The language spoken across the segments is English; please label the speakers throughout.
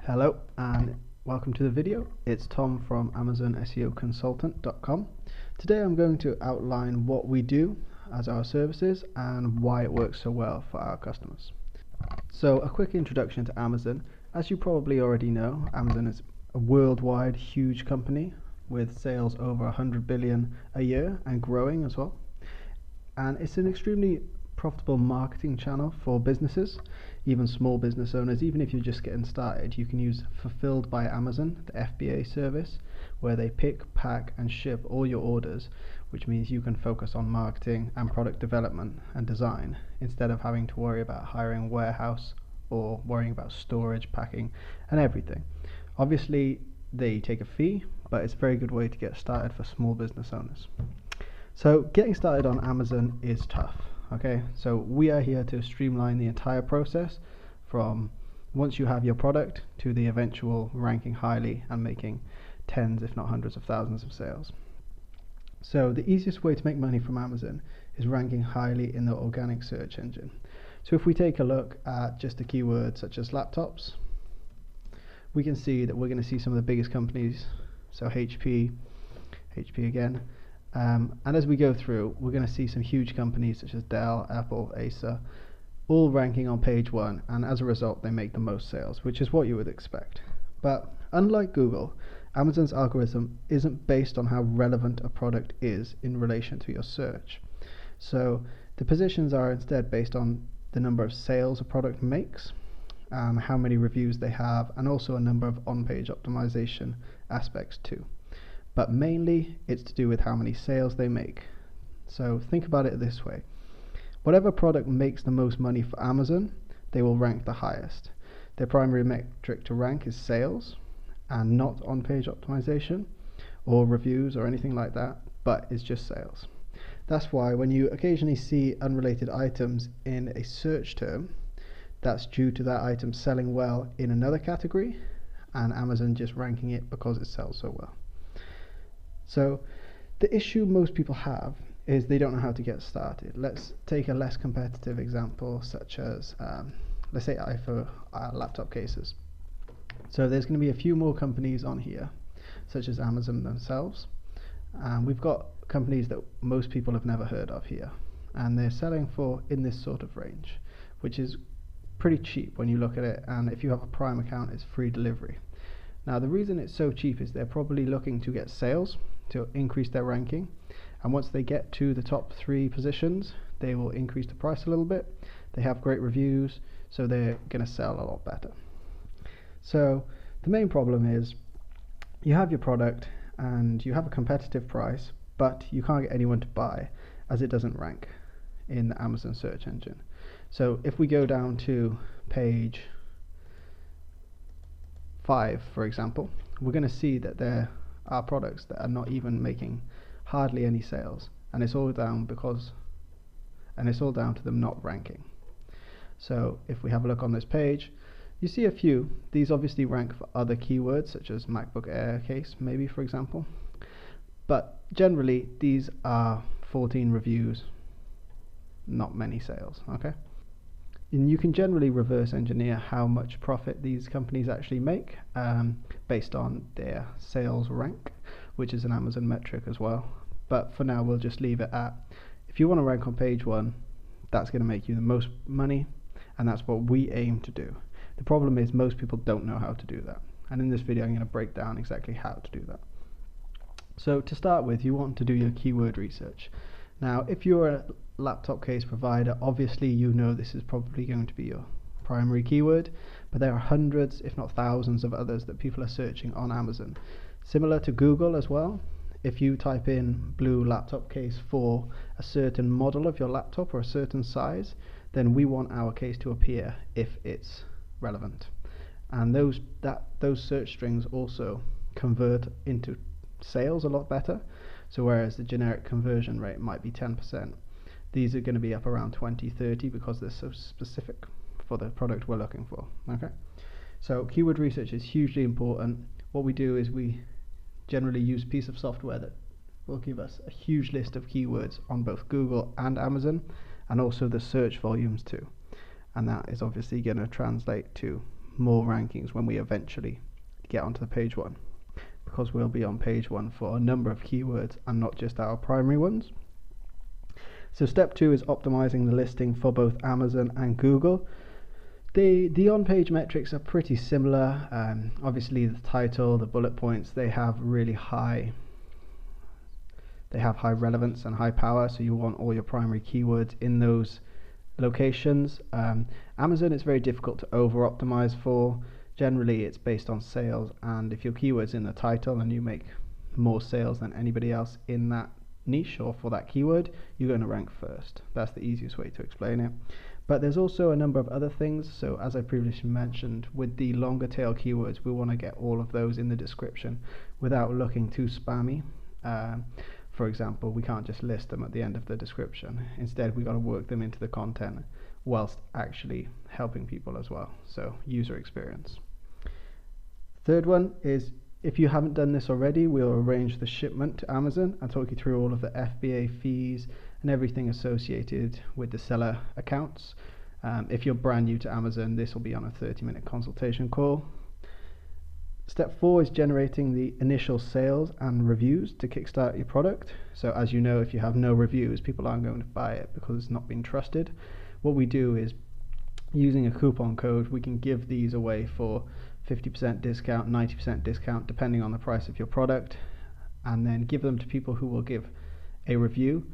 Speaker 1: Hello and welcome to the video. It's Tom from AmazonSEOconsultant.com. Today I'm going to outline what we do as our services and why it works so well for our customers. So a quick introduction to Amazon. As you probably already know, Amazon is a worldwide huge company with sales over 100 billion a year and growing as well. And it's an extremely profitable marketing channel for businesses, even small business owners. Even if you're just getting started, you can use Fulfilled by Amazon, the FBA service, where they pick, pack and ship all your orders, which means you can focus on marketing and product development and design instead of having to worry about hiring a warehouse or worrying about storage, packing and everything. Obviously they take a fee, but it's a very good way to get started for small business owners. So getting started on Amazon is tough. Okay, so we are here to streamline the entire process from once you have your product to the eventual ranking highly and making tens if not hundreds of thousands of sales. So the easiest way to make money from Amazon is ranking highly in the organic search engine. So if we take a look at just a keyword such as laptops, we can see that we're going to see some of the biggest companies, so HP again. And as we go through, we're going to see some huge companies such as Dell, Apple, Acer, all ranking on page 1, and as a result they make the most sales, which is what you would expect. But unlike Google, Amazon's algorithm isn't based on how relevant a product is in relation to your search. So the positions are instead based on the number of sales a product makes, how many reviews they have, and also a number of on-page optimization aspects too. But mainly it's to do with how many sales they make. So think about it this way. Whatever product makes the most money for Amazon, they will rank the highest. Their primary metric to rank is sales and not on-page optimization or reviews or anything like that, but it's just sales. That's why when you occasionally see unrelated items in a search term, that's due to that item selling well in another category and Amazon just ranking it because it sells so well. So the issue most people have is they don't know how to get started. Let's take a less competitive example, such as let's say for laptop cases. So there's going to be a few more companies on here, such as Amazon themselves. We've got companies that most people have never heard of here, and they're selling for in this sort of range, which is pretty cheap when you look at it, and if you have a Prime account it's free delivery. Now the reason it's so cheap is they're probably looking to get sales to increase their ranking, and once they get to the top 3 positions they will increase the price a little bit. They have great reviews, so they're going to sell a lot better. So the main problem is you have your product and you have a competitive price, but you can't get anyone to buy as it doesn't rank in the Amazon search engine. So if we go down to page 5, for example, we're going to see that there are products that are not even making hardly any sales, and it's all down to them not ranking. So if we have a look on this page, you see a few. These obviously rank for other keywords such as MacBook Air case, maybe, for example, but generally these are 14 reviews, not many sales. Okay, and you can generally reverse engineer how much profit these companies actually make based on their sales rank, which is an Amazon metric as well. But for now we'll just leave it at, if you want to rank on page 1, that's going to make you the most money, and that's what we aim to do. The problem is most people don't know how to do that, and in this video I'm going to break down exactly how to do that. So to start with, you want to do your keyword research. Now if you're a laptop case provider, obviously you know this is probably going to be your primary keyword, but there are hundreds if not thousands of others that people are searching on Amazon. Similar to Google as well, if you type in blue laptop case for a certain model of your laptop or a certain size, then we want our case to appear if it's relevant, and those search strings also convert into sales a lot better. So whereas the generic conversion rate might be 10%, these are going to be up around 20-30 because they're so specific for the product we're looking for. Okay, so keyword research is hugely important. What we do is we generally use a piece of software that will give us a huge list of keywords on both Google and Amazon, and also the search volumes too, and that is obviously going to translate to more rankings when we eventually get onto the page one, because we'll be on page one for a number of keywords and not just our primary ones. So step 2 is optimizing the listing for both Amazon and Google. The on-page metrics are pretty similar. Obviously the title, the bullet points, they have high relevance and high power, so you want all your primary keywords in those locations. Amazon is very difficult to over-optimize for. Generally it's based on sales, and if your keyword's in the title and you make more sales than anybody else in that niche or for that keyword, you're going to rank first. That's the easiest way to explain it. But there's also a number of other things. So as I previously mentioned, with the longer tail keywords, we want to get all of those in the description without looking too spammy. For example, we can't just list them at the end of the description. Instead, we got to work them into the content whilst actually helping people as well. So user experience. Third one is, if you haven't done this already, we'll arrange the shipment to Amazon and talk you through all of the FBA fees and everything associated with the seller accounts. If you're brand new to Amazon, this will be on a 30-minute consultation call. Step 4 is generating the initial sales and reviews to kickstart your product. So as you know, if you have no reviews, people aren't going to buy it because it's not been trusted. What we do is, using a coupon code, we can give these away for 50% discount, 90% discount, depending on the price of your product, and then give them to people who will give a review.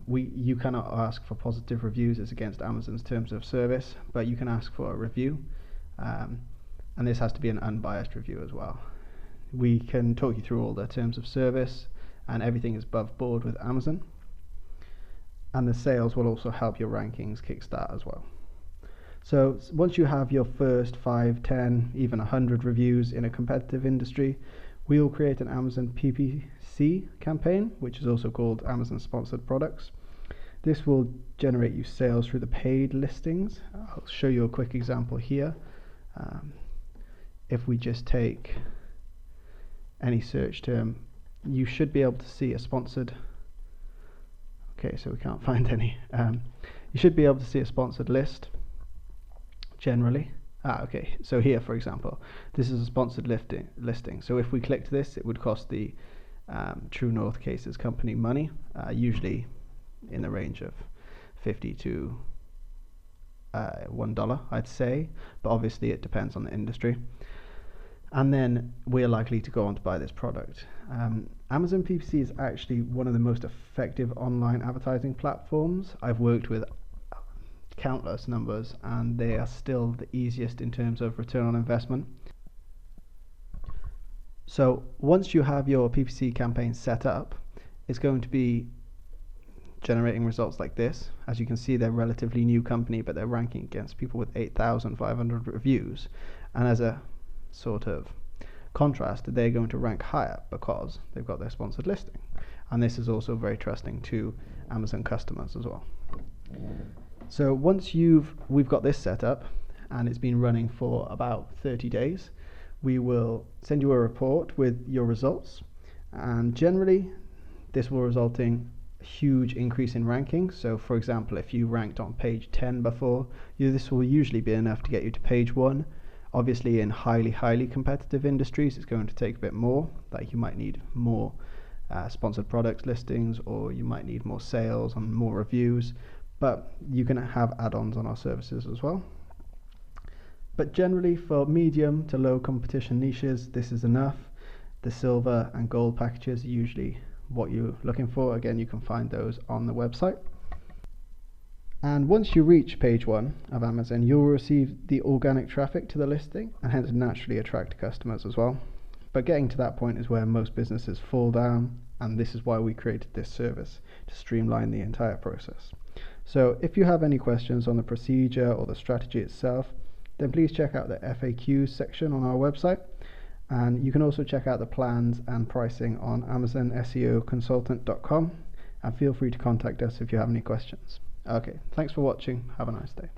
Speaker 1: You cannot ask for positive reviews, it's against Amazon's terms of service, but you can ask for a review, and this has to be an unbiased review as well. We can talk you through all the terms of service, and everything is above board with Amazon, and the sales will also help your rankings kickstart as well. So once you have your first 5, 10, even 100 reviews in a competitive industry, we will create an Amazon PPC campaign, which is also called Amazon Sponsored Products. This will generate you sales through the paid listings. I'll show you a quick example here. If we just take any search term, you should be able to see a sponsored. Okay, so we can't find any. You should be able to see a sponsored list. Generally, okay, so here for example, this is a sponsored listing. So if we clicked this, it would cost the True North Cases company money, usually in the range of $50 to $1, I'd say, but obviously it depends on the industry. And then we're likely to go on to buy this product. Amazon PPC is actually one of the most effective online advertising platforms. I've worked with countless numbers, and they are still the easiest in terms of return on investment. So once you have your PPC campaign set up, it's going to be generating results like this. As you can see, they're a relatively new company, but they're ranking against people with 8,500 reviews, and as a sort of contrast, they're going to rank higher because they've got their sponsored listing, and this is also very trusting to Amazon customers as well. So once we've got this set up and it's been running for about 30 days, we will send you a report with your results, and generally this will result in a huge increase in rankings. So for example, if you ranked on page 10 before, this will usually be enough to get you to page 1. Obviously in highly competitive industries, it's going to take a bit more, like you might need more sponsored products listings, or you might need more sales and more reviews. But you can have add-ons on our services as well. But generally for medium to low competition niches, this is enough. The silver and gold packages are usually what you're looking for. Again, you can find those on the website. And once you reach page 1 of Amazon, you'll receive the organic traffic to the listing and hence naturally attract customers as well. But getting to that point is where most businesses fall down, and this is why we created this service, to streamline the entire process. So if you have any questions on the procedure or the strategy itself, then please check out the FAQs section on our website, and you can also check out the plans and pricing on AmazonSEOconsultant.com, and feel free to contact us if you have any questions. Okay, thanks for watching. Have a nice day.